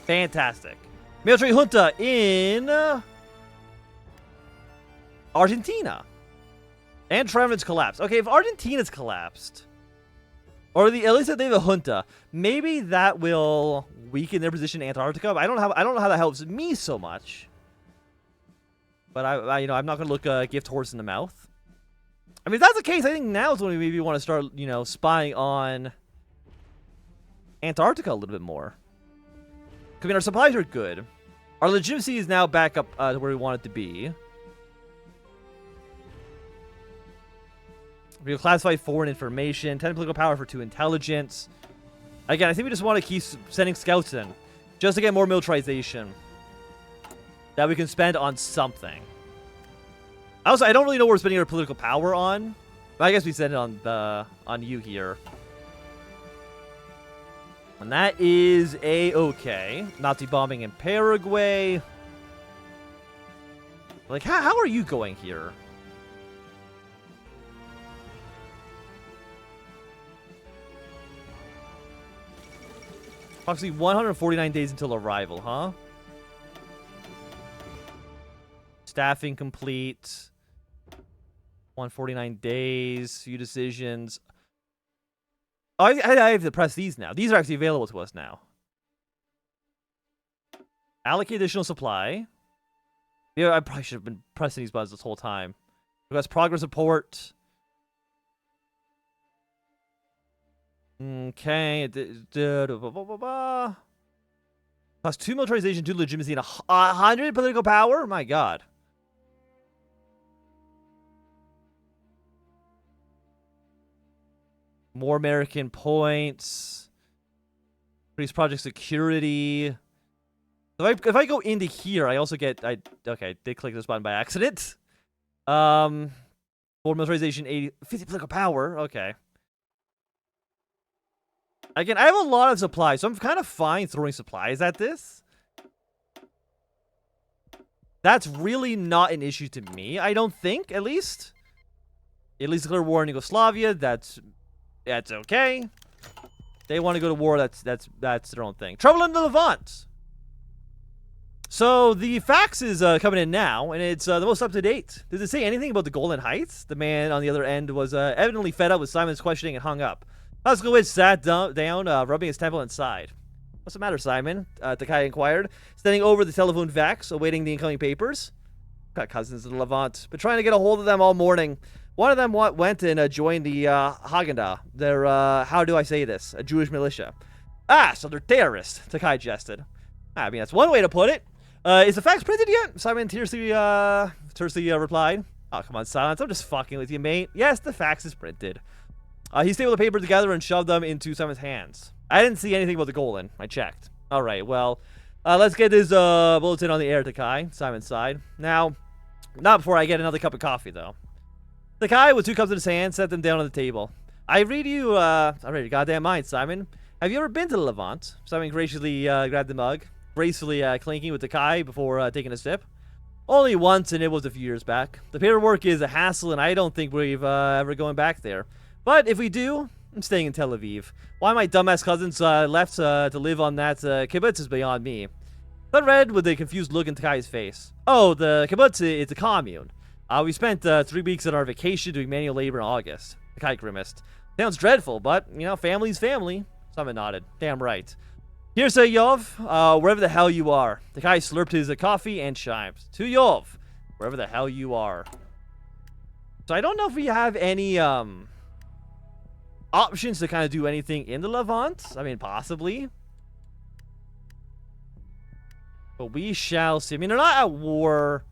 Fantastic. Military junta in Argentina. And Treven's collapsed. Okay, if Argentina's collapsed, or at least if they have a junta, maybe that will weaken their position in Antarctica. I don't know how that helps me so much. But I'm not gonna look a gift horse in the mouth. I mean, if that's the case, I think now is when we maybe want to start, spying on Antarctica a little bit more. I mean, our supplies are good. Our legitimacy is now back up to where we want it to be. We'll classify foreign information, 10 political power for 2 intelligence. Again, I think we just want to keep sending scouts in, just to get more militarization that we can spend on something. Also, I don't really know what we're spending our political power on, but I guess we spend it on you here. And that is a-okay. Nazi bombing in Paraguay. Like, how are you going here? Approximately 149 days until arrival, huh? Staffing complete. 149 days. Few decisions. Oh, I have to press these now. These are actually available to us now. Allocate additional supply. Yeah, I probably should have been pressing these buttons this whole time. Request progress report. Okay. Plus 2 militarization, 2 legitimacy, and 100 political power? My god. More American points. Increase project security. If I go into here, I also get... okay, did click this button by accident. 4 militarization, 50 political power. Okay. Again, I have a lot of supplies, so I'm kind of fine throwing supplies at this. That's really not an issue to me, I don't think, at least. At least declare war in Yugoslavia, that's okay. They want to go to war, that's their own thing. Trouble in the Levant. So, the fax is coming in now, and it's the most up-to-date. Does it say anything about the Golan Heights? The man on the other end was evidently fed up with Simon's questioning and hung up. Huskowitz sat down, rubbing his temple inside. What's the matter, Simon? Takai inquired, standing over the telephone fax, awaiting the incoming papers. Got cousins in the Levant, but trying to get a hold of them all morning. One of them went and joined the Haganda. They're, how do I say this? A Jewish militia. Ah, so they're terrorists, Takai jested. I mean, that's one way to put it. Is the fax printed yet? Simon tersely replied. Oh, come on, Silence. I'm just fucking with you, mate. Yes, the fax is printed. He stapled the paper together and shoved them into Simon's hands. I didn't see anything about the Golan. I checked. All right, well, let's get this bulletin on the air, Takai. Simon sighed. Now, not before I get another cup of coffee, though. Takai, with 2 cups in his hand, set them down on the table. I read you, I read your goddamn mind, Simon. Have you ever been to the Levant? Simon graciously grabbed the mug, gracefully clinking with Takai before taking a sip. Only once, and it was a few years back. The paperwork is a hassle, and I don't think we've ever going back there. But if we do, I'm staying in Tel Aviv. Why my dumbass cousins left to live on that kibbutz is beyond me. But read with a confused look in Takai's face. Oh, the kibbutz is a commune. We spent 3 weeks on our vacation doing manual labor in August. Takai grimaced. Sounds dreadful, but, family's family. Simon nodded. Damn right. Here's a Yov, wherever the hell you are. Takai slurped his coffee and chimes. To Yov, wherever the hell you are. So I don't know if we have any, options to kind of do anything in the Levant. I mean, possibly. But we shall see. I mean, they're not at war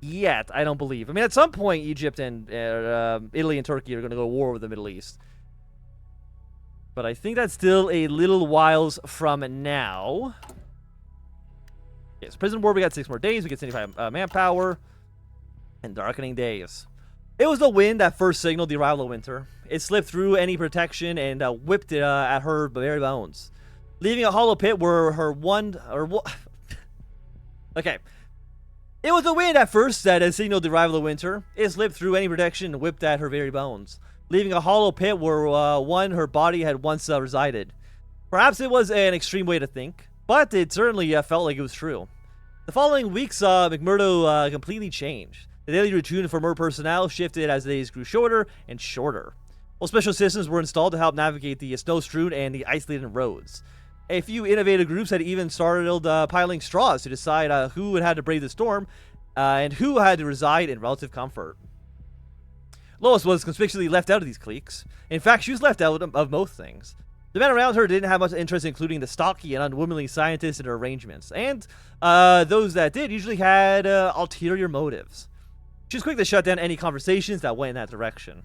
yet, I don't believe. I mean, at some point, Egypt and Italy and Turkey are going to go to war with the Middle East. But I think that's still a little whiles from now. Yes, prison war, we got 6 more days. We get 75 manpower. And darkening days. It was the wind that first signaled the arrival of winter. It slipped through any protection and whipped it at her very bones, leaving a hollow pit where her okay. It was the wind at first that had signaled the arrival of winter. It slipped through any protection and whipped at her very bones, leaving a hollow pit where her body had once resided. Perhaps it was an extreme way to think, but it certainly felt like it was true. The following week saw mcMurdo completely change. The daily routine for Mur personnel shifted as the days grew shorter and shorter. Well, special systems were installed to help navigate the snow-strewn and the isolated roads. A few innovative groups had even started piling straws to decide who had to brave the storm and who had to reside in relative comfort. Lois was conspicuously left out of these cliques. In fact, she was left out of most things. The men around her didn't have much interest, including the stocky and unwomanly scientists in her arrangements, and those that did usually had ulterior motives. She was quick to shut down any conversations that went in that direction.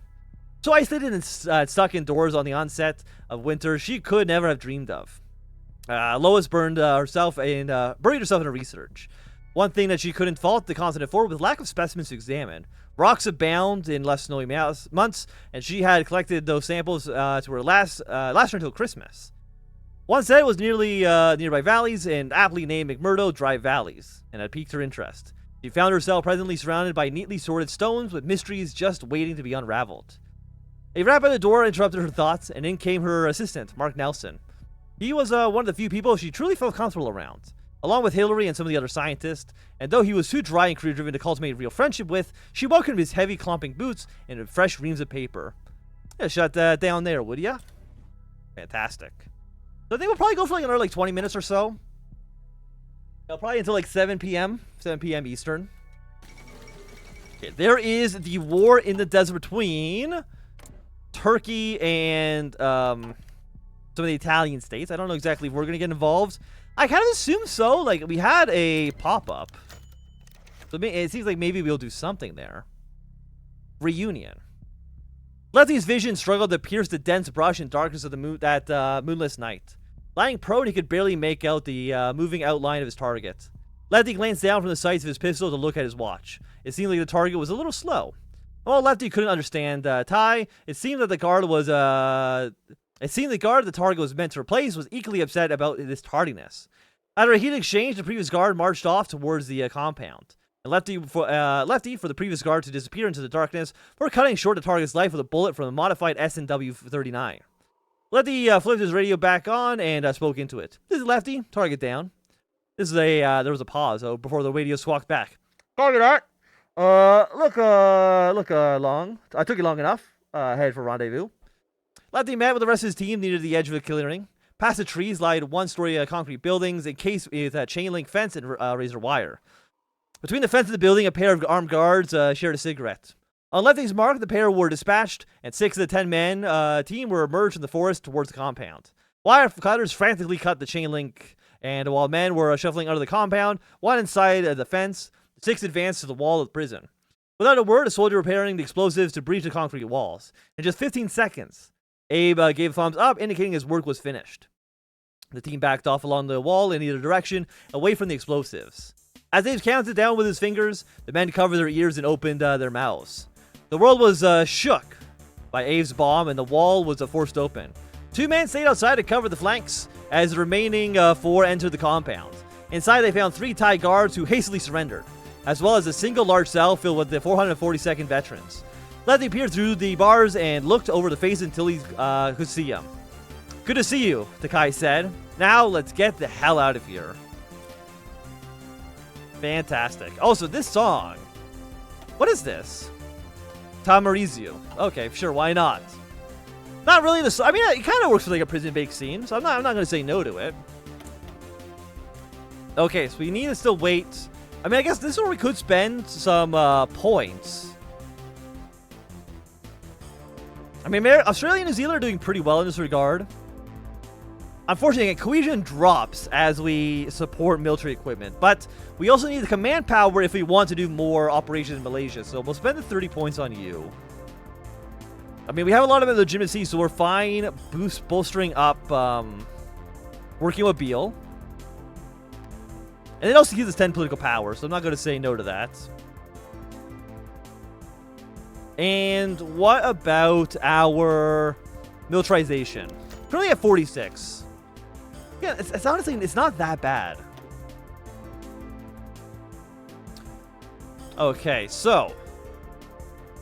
So isolated and stuck indoors on the onset of winter, she could never have dreamed of. Lois buried herself in her research. One thing that she couldn't fault the continent for was lack of specimens to examine. Rocks abound in less snowy months, and she had collected those samples to her last until Christmas. One set was nearby valleys, and aptly named mcMurdo Dry Valleys, and had piqued her interest. She found herself presently surrounded by neatly sorted stones with mysteries just waiting to be unraveled. A rap at the door interrupted her thoughts, and in came her assistant, Mark Nelson. He was one of the few people she truly felt comfortable around, along with Hillary and some of the other scientists, and though he was too dry and career-driven to cultivate real friendship with, she welcomed his heavy clomping boots and fresh reams of paper. Yeah, shut that down there, would ya? Fantastic. So I think we'll probably go for like another 20 minutes or so. Probably until like 7 p.m. 7 p.m. Eastern. Okay, there is the war in the desert between Turkey and some of the Italian states. I don't know exactly if we're going to get involved. I kind of assume so. Like, we had a pop-up. So it seems like maybe we'll do something there. Reunion. Lefty's vision struggled to pierce the dense brush and darkness of the moonless night. Lying prone, he could barely make out the moving outline of his target. Lefty glanced down from the sights of his pistol to look at his watch. It seemed like the target was a little slow. While Lefty couldn't understand Thai, it seemed that the guard the target was meant to replace was equally upset about this tardiness. After a heated exchange, the previous guard marched off towards the compound. And Lefty, for the previous guard to disappear into the darkness, for cutting short the target's life with a bullet from a modified SNW-39. Lefty flipped his radio back on and spoke into it. "This is Lefty. Target down." This is there was a pause before the radio squawked back. "Target out. Look long. I took you long enough. Head for rendezvous." Lefty met with the rest of his team near the edge of a clearing. Past the trees lied one-story concrete buildings encased with a chain-link fence and razor wire. Between the fence and the building, a pair of armed guards shared a cigarette. On Lefty's mark, the pair were dispatched, and 6 of the 10-men team were emerged from the forest towards the compound. Wire cutters frantically cut the chain link, and while men were shuffling out of the compound, one inside the fence, the 6 advanced to the wall of the prison. Without a word, a soldier repairing the explosives to breach the concrete walls. In just 15 seconds, Abe gave a thumbs up, indicating his work was finished. The team backed off along the wall in either direction, away from the explosives. As Abe counted down with his fingers, the men covered their ears and opened their mouths. The world was shook by Abe's bomb, and the wall was forced open. 2 men stayed outside to cover the flanks, as the remaining 4 entered the compound. Inside, they found 3 Thai guards who hastily surrendered, as well as a single large cell filled with the 442nd veterans. Lefty peered through the bars and looked over the face until he could see him. "Good to see you," Takai said. "Now, let's get the hell out of here." Fantastic. Also, this song. What is this? Tamarizio. Okay, sure, why not? Not really the song. I mean, it kind of works for like a prison break scene, so I'm not going to say no to it. Okay, so we need to still wait. I mean, I guess this is where we could spend some points. I mean, Australia and New Zealand are doing pretty well in this regard. Unfortunately, cohesion drops as we support military equipment, but we also need the command power if we want to do more operations in Malaysia, so we'll spend the 30 points on you. I mean, we have a lot of legitimacy, so we're fine bolstering up, working with Beale. And it also gives us 10 political power, so I'm not going to say no to that. And what about our militarization? Currently at 46. Yeah, it's honestly, it's not that bad. Okay, so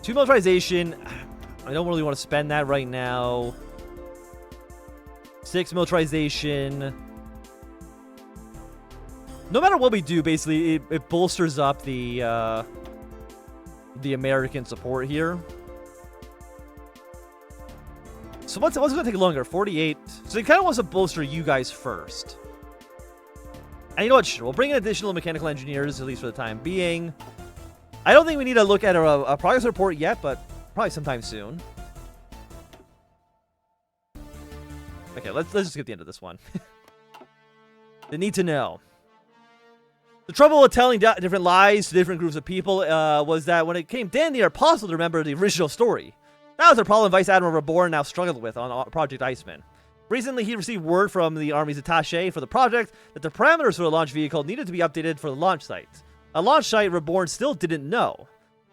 2 militarization. I don't really want to spend that right now. 6 militarization. No matter what we do, basically, it bolsters up the American support here. So what's going to take longer? 48. So he kind of wants to bolster you guys first. And you know what? Sure, we'll bring in additional mechanical engineers, at least for the time being. I don't think we need to look at a progress report yet, but probably sometime soon. Okay, let's just get the end of this one. The need to know. The trouble with telling different lies to different groups of people was that when it came damn near impossible to remember the original story. That was a problem Vice Admiral Reborn now struggled with on Project Iceman. Recently, he received word from the Army's attaché for the project that the parameters for the launch vehicle needed to be updated for the launch site. A launch site Reborn still didn't know.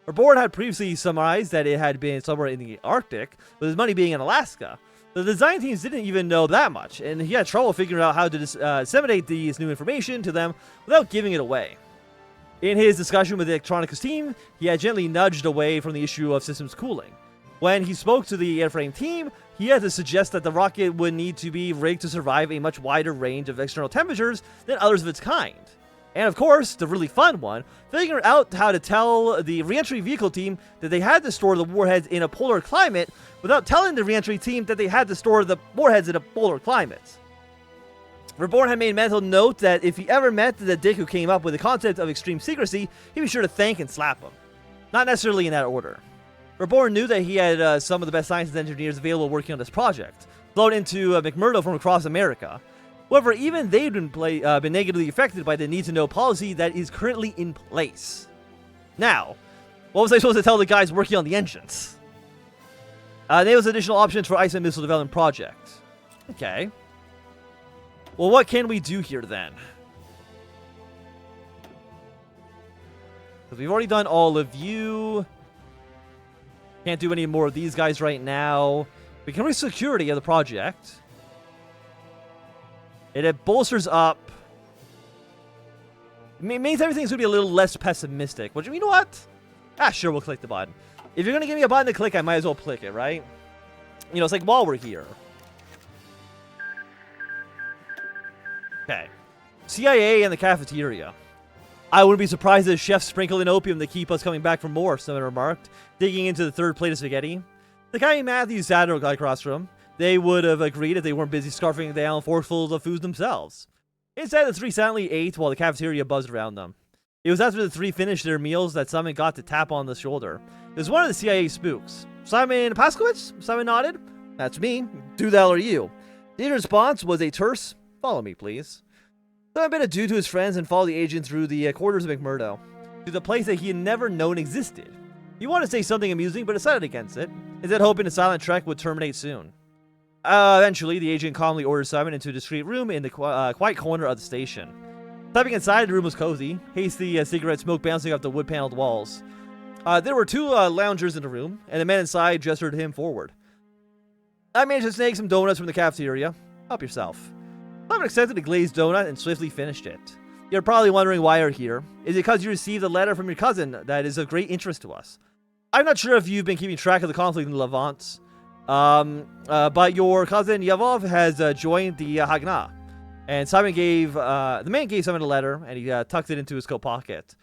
Reborn had previously surmised that it had been somewhere in the Arctic, with his money being in Alaska. The design teams didn't even know that much, and he had trouble figuring out how to disseminate this new information to them without giving it away. In his discussion with the electronics team, he had gently nudged away from the issue of systems cooling. When he spoke to the airframe team, he had to suggest that the rocket would need to be rigged to survive a much wider range of external temperatures than others of its kind. And of course, the really fun one, figuring out how to tell the reentry vehicle team that they had to store the warheads in a polar climate without telling the reentry team that they had to store the warheads in a polar climate. Reborn had made mental note that if he ever met the dick who came up with the concept of extreme secrecy, he'd be sure to thank and slap him. Not necessarily in that order. Reborn knew that he had some of the best science and engineers available working on this project, flown into mcMurdo from across America. However, even they'd been negatively affected by the need-to-know policy that is currently in place. Now, what was I supposed to tell the guys working on the engines? There was additional options for Iceman missile development project. Okay. Well, what can we do here then? Because we've already done all of you. Can't do any more of these guys right now. We can raise security of the project. It bolsters up. It means everything's going to be a little less pessimistic. Which, you know what? Sure, we'll click the button. If you're going to give me a button to click, I might as well click it, right? You know, it's like while we're here. Okay. CIA and the cafeteria. I wouldn't be surprised if chefs sprinkle in opium to keep us coming back for more, someone remarked, digging into the third plate of spaghetti. The guy Matthew sat across from him. They would have agreed if they weren't busy scarfing down forkfuls of food themselves. Instead, the three silently ate while the cafeteria buzzed around them. It was after the three finished their meals that Simon got to tap on the shoulder. It was one of the CIA spooks. Simon Paskowitz? Simon nodded. That's me. Do that or you. His response was a terse, follow me, please. Simon bid adieu to his friends and followed the agent through the quarters of mcMurdo, to the place that he had never known existed. He wanted to say something amusing, but decided against it, instead hoping the silent trek would terminate soon. Eventually, the agent calmly ordered Simon into a discreet room in the quiet corner of the station. Stepping inside, the room was cozy, hasty cigarette smoke bouncing off the wood-paneled walls. There were two loungers in the room, and the man inside gestured him forward. I managed to snag some donuts from the cafeteria. Help yourself. Simon accepted a glazed donut and swiftly finished it. You're probably wondering why you're here. Is it because you received a letter from your cousin that is of great interest to us? I'm not sure if you've been keeping track of the conflict in the Levant, but your cousin Yavov has joined the Haganah. And Simon the man gave Simon a letter, and he tucked it into his coat pocket.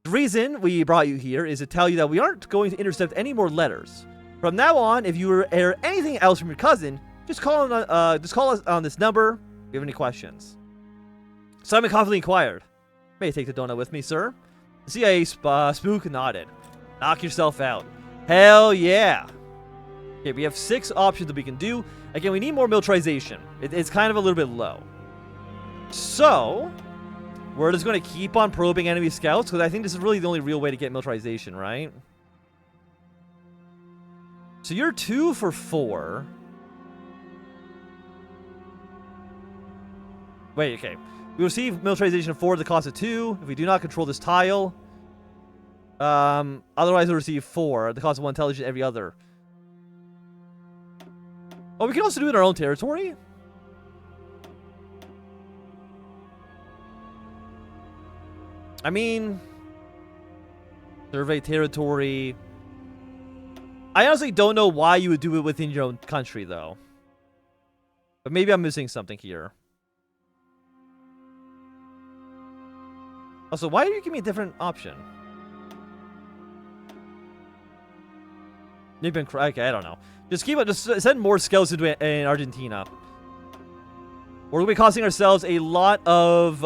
The reason we brought you here is to tell you that we aren't going to intercept any more letters. From now on, if you hear anything else from your cousin, just call us on this number if you have any questions. Simon confidently inquired, "May I take the donut with me, sir?" The CIA spook nodded. Knock yourself out. Hell yeah. Okay, we have 6 options that we can do. Again, we need more militarization. It's kind of a little bit low. So, we're just going to keep on probing enemy scouts, because I think this is really the only real way to get militarization, right? So you're 2 for 4. Wait, okay. We receive militarization 4 at the cost of 2 if we do not control this tile. Otherwise, we'll receive 4 at the cost of 1 intelligence every other. Oh, we can also do it in our own territory? I mean, survey territory. I honestly don't know why you would do it within your own country, though. But maybe I'm missing something here. Also, why do you give me a different option? You've been okay, I don't know. Just send more scouts into in Argentina. We're gonna be costing ourselves a lot of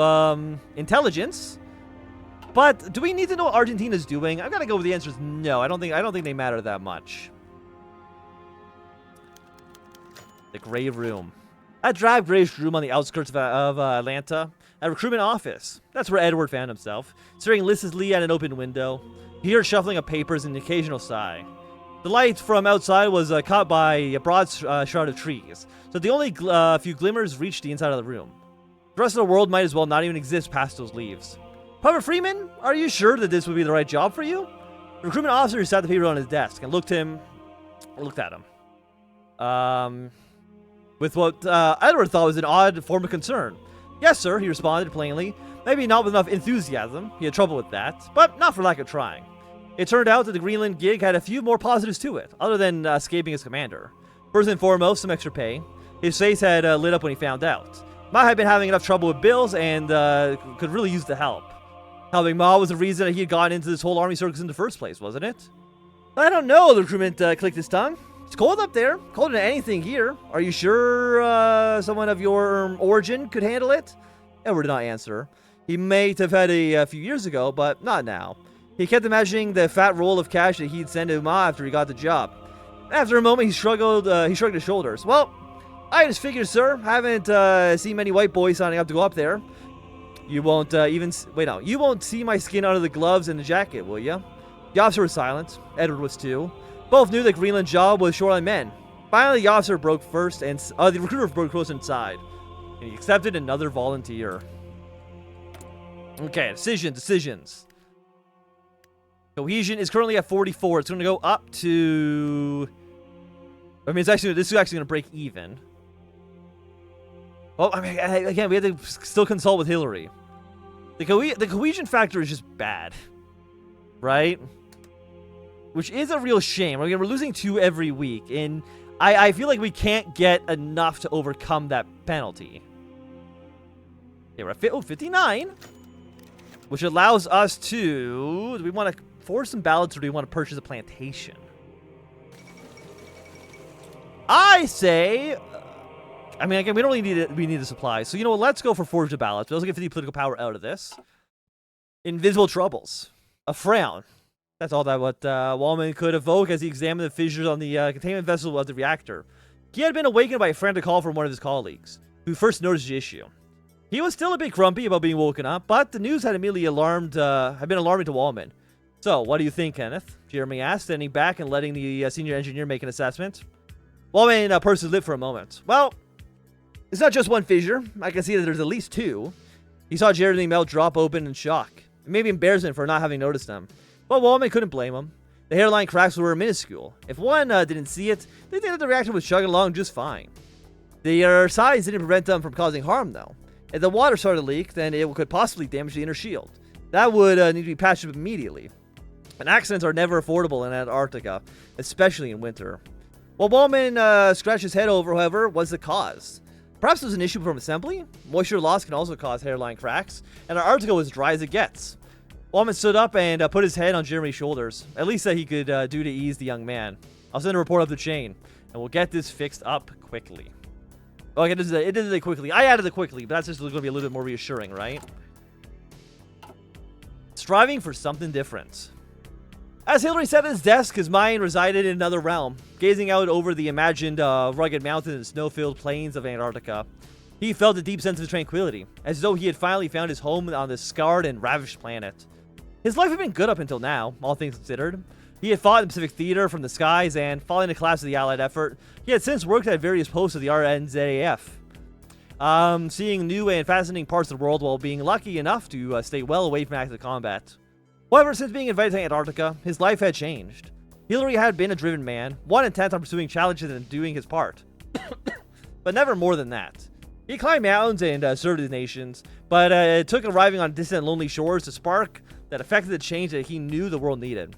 intelligence. But do we need to know what Argentina's doing? I've got to go with the answer is no. I don't think they matter that much. The Gray Room. A drab grayish room on the outskirts of Atlanta. A recruitment office. That's where Edward found himself, staring listlessly at an open window. He heard shuffling of papers and an occasional sigh. The light from outside was caught by a broad shroud of trees, so the only few glimmers reached the inside of the room. The rest of the world might as well not even exist past those leaves. Private Freeman, are you sure that this would be the right job for you? The recruitment officer sat the paper on his desk and looked at him. With what Edward thought was an odd form of concern. Yes, sir, he responded plainly. Maybe not with enough enthusiasm. He had trouble with that, but not for lack of trying. It turned out that the Greenland gig had a few more positives to it, other than escaping his commander. First and foremost, some extra pay. His face had lit up when he found out. Ma had been having enough trouble with bills and could really use the help. Helping Ma was the reason that he had gotten into this whole army circus in the first place, wasn't it? I don't know, the recruitment clicked his tongue. It's cold up there. Colder than anything here. Are you sure someone of your origin could handle it? Edward did not answer. He may have had a few years ago, but not now. He kept imagining the fat roll of cash that he'd send to Ma after he got the job. After a moment, he shrugged his shoulders. Well, I just figured, sir. Haven't seen many white boys signing up to go up there. You won't you won't see my skin under the gloves and the jacket, will you? The officer was silent. Edward was too. Both knew that Greenland's job was shoreline men. Finally, the officer broke first, and the recruiter broke first inside. And he accepted another volunteer. Okay, decisions. Cohesion is currently at 44. It's going to go up to... I mean, this is actually going to break even. Well, I mean, again, we have to still consult with Hillary. The cohesion factor is just bad. Right? Which is a real shame. I mean, we're losing 2 every week, and I feel like we can't get enough to overcome that penalty. Okay, we're at 59. Which allows us to... Do we want to force some ballots, or do we want to purchase a plantation? I say... I mean, again, we don't really need it. We need the supplies. So, you know what? Let's go for forged ballots. We also get 50 political power out of this. Invisible troubles. A frown. That's all that what Wallman could evoke as he examined the fissures on the containment vessel of the reactor. He had been awakened by a frantic call from one of his colleagues, who first noticed the issue. He was still a bit grumpy about being woken up, but the news had immediately been alarming to Wallman. So, what do you think, Kenneth? Jeremy asked, standing back and letting the senior engineer make an assessment. Wallman pursed his lip for a moment. Well, it's not just one fissure. I can see that there's at least 2. He saw Jeremy's mouth drop open in shock. Maybe embarrassment for not having noticed them. But Wallman couldn't blame him. The hairline cracks were minuscule. If one didn't see it, they think that the reactor was chugging along just fine. Their size didn't prevent them from causing harm, though. If the water started to leak, then it could possibly damage the inner shield. That would need to be patched up immediately. And accidents are never affordable in Antarctica, especially in winter. What Wallman scratched his head over, however, was the cause. Perhaps it was an issue from assembly? Moisture loss can also cause hairline cracks, and Antarctica was dry as it gets. Wallman stood up and put his head on Jeremy's shoulders, at least that he could do to ease the young man. I'll send a report up the chain, and we'll get this fixed up quickly. Oh, okay, it did it quickly. I added it quickly, but that's just going to be a little bit more reassuring, right? Striving for something different. As Hillary sat at his desk, his mind resided in another realm, gazing out over the imagined rugged mountains and snow-filled plains of Antarctica. He felt a deep sense of tranquility, as though he had finally found his home on this scarred and ravished planet. His life had been good up until now, all things considered. He had fought in the Pacific Theater from the skies, and following the collapse of the Allied effort, he had since worked at various posts of the RNZAF, seeing new and fascinating parts of the world while being lucky enough to stay well away from active combat. However, since being invited to Antarctica, his life had changed. Hillary had been a driven man, one intent on pursuing challenges and doing his part. But never more than that. He climbed mountains and served his nations, but it took arriving on distant lonely shores to spark that affected the change that he knew the world needed.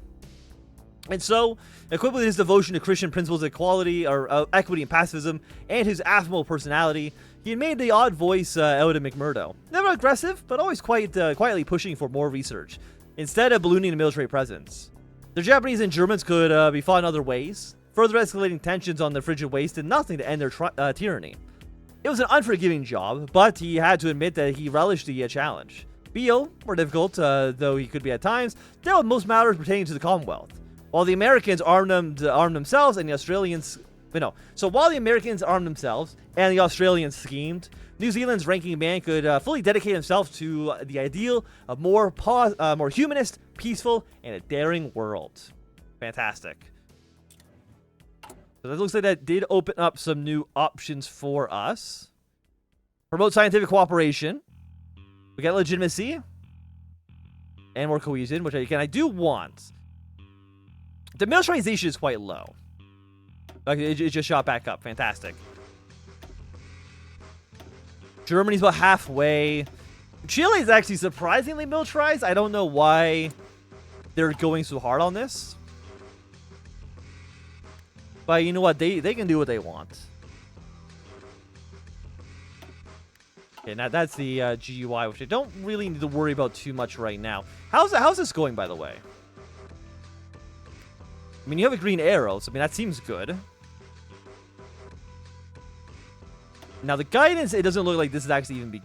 And so, equipped with his devotion to Christian principles of equality, or equity and pacifism, and his affable personality, He had made the odd voice out of mcMurdo. Never aggressive, but always quite quietly pushing for more research, instead of ballooning the military presence. The Japanese and Germans could be fought in other ways, further escalating tensions on the frigid waste did nothing to end their tyranny. It was an unforgiving job, but he had to admit that he relished the challenge. Beale, more difficult, though he could be at times, dealt with most matters pertaining to the Commonwealth, while the Americans armed themselves and the Australians... So while the Americans armed themselves and the Australians schemed, New Zealand's ranking man could fully dedicate himself to the ideal of more humanist, peaceful, and a daring world. Fantastic. So that looks like that did open up some new options for us. Promote scientific cooperation. We got legitimacy. And more cohesion, which again I do want. The militarization is quite low. Okay, it just shot back up. Fantastic. Germany's about halfway. Chile is actually surprisingly militarized. I don't know why they're going so hard on this. But you know what? They can do what they want. Okay, now that's the GUI, which I don't really need to worry about too much right now. How's this going, by the way? I mean, you have a green arrow, so I mean, that seems good. Now, the guidance, it doesn't look like this is actually even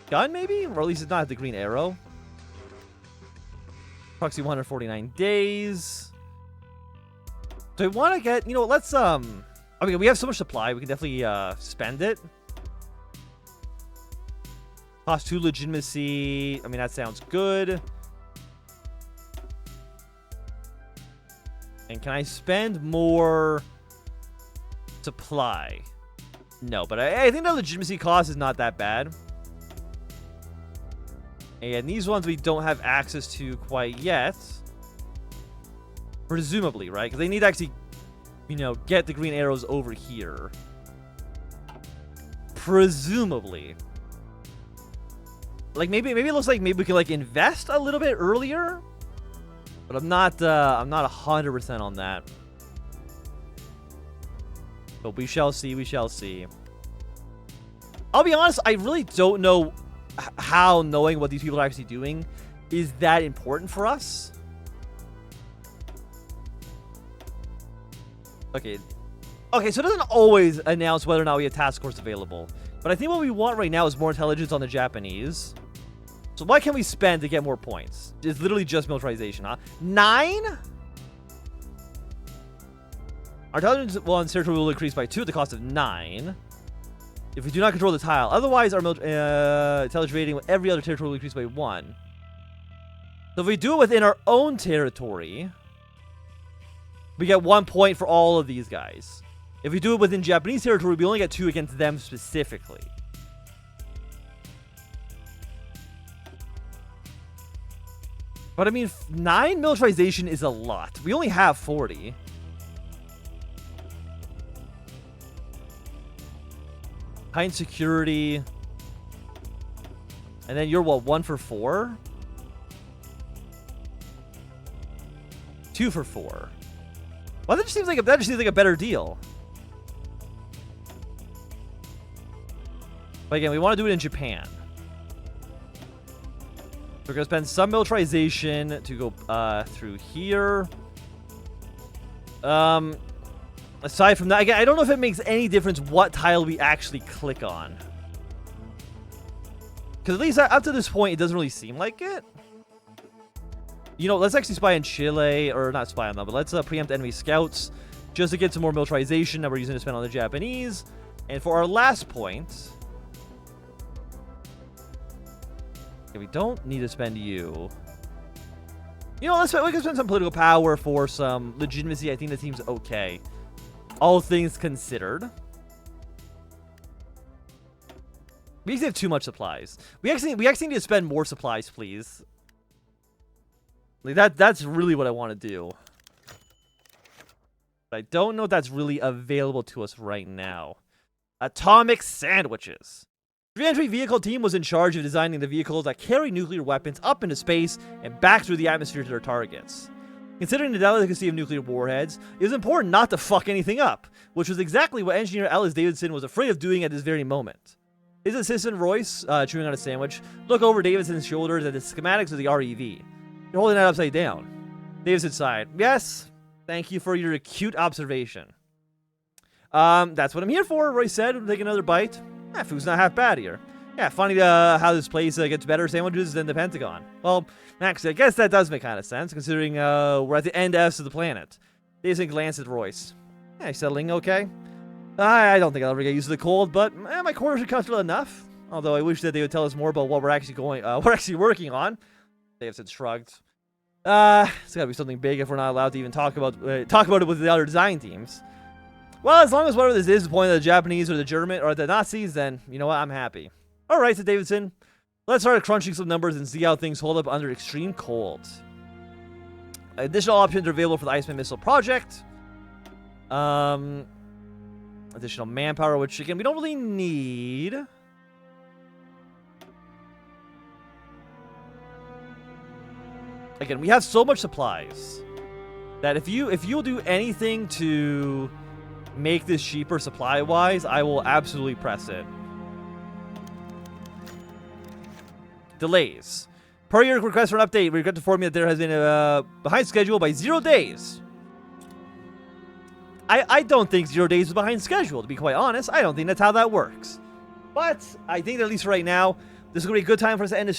begun, maybe? Or at least it's not the green arrow. Approximately 149 days. Do I want to get... You know, let's... I mean, we have so much supply. We can definitely spend it. Cost 2 legitimacy. I mean, that sounds good. And can I spend more supply? No, but I think the legitimacy cost is not that bad. And these ones we don't have access to quite yet. Presumably, right? Because they need to actually, you know, get the green arrows over here. Presumably. Like, maybe it looks like maybe we can, like, invest a little bit earlier. But I'm not 100% on that. But we shall see, we shall see. I'll be honest, I really don't know how knowing what these people are actually doing is that important for us. Okay. Okay, so it doesn't always announce whether or not we have task force available. But I think what we want right now is more intelligence on the Japanese. So what can we spend to get more points? It's literally just militarization, huh? 9? Our intelligence on territory will increase by 2 at the cost of 9. If we do not control the tile. Otherwise, our intelligence rating with every other territory will increase by 1. So if we do it within our own territory, we get 1 point for all of these guys. If we do it within Japanese territory, we only get 2 against them specifically. But I mean, 9 militarization is a lot. We only have 40. Heightened security. And then you're what, 1 for 4? 2 for 4. Well, that just seems like a better deal. But again, we want to do it in Japan. We're going to spend some militarization to go through here. Aside from that, again, I don't know if it makes any difference what tile we actually click on. Because at least up to this point, it doesn't really seem like it. You know, let's actually spy on Chile, or not spy on them, but let's preempt enemy scouts just to get some more militarization that we're using to spend on the Japanese. And for our last point... Okay, we don't need to spend you. You know, we can spend some political power for some legitimacy. I think that seems okay. All things considered. We actually have too much supplies. We actually need to spend more supplies, please. Like that's really what I want to do. But I don't know if that's really available to us right now. Atomic sandwiches. The re-entry vehicle team was in charge of designing the vehicles that carry nuclear weapons up into space and back through the atmosphere to their targets. Considering the delicacy of nuclear warheads, it was important not to fuck anything up, which was exactly what engineer Ellis Davidson was afraid of doing at this very moment. His assistant, Royce, chewing on a sandwich, look over Davidson's shoulders at the schematics of the REV. You're holding that upside down. Davidson sighed. Yes, thank you for your acute observation. That's what I'm here for, Royce said, taking another bite. Food's not half bad here. Yeah, funny how this place gets better sandwiches than the Pentagon. Well, actually, I guess that does make kind of sense, considering we're at the end S of the planet. Davidson glanced at Royce. Yeah, you settling okay? I don't think I'll ever get used to the cold, but my quarters are comfortable enough. Although I wish that they would tell us more about what we're actually working on. Davidson shrugged. It's gotta be something big if we're not allowed to even talk about it with the other design teams. Well, as long as whatever this is pointing at the Japanese or the German or the Nazis, then you know what, I'm happy. All right, said Davidson. Let's start crunching some numbers and see how things hold up under extreme cold. Additional options are available for the Iceman missile project. Additional manpower, which again we don't really need. Again, we have so much supplies that if you'll do anything to make this cheaper supply-wise, I will absolutely press it. Delays. Per your request for an update, we regret to inform you that there has been a behind schedule by 0 days. I don't think 0 days is behind schedule, to be quite honest. I don't think that's how that works. But I think that at least right now, this is going to be a good time for us to end this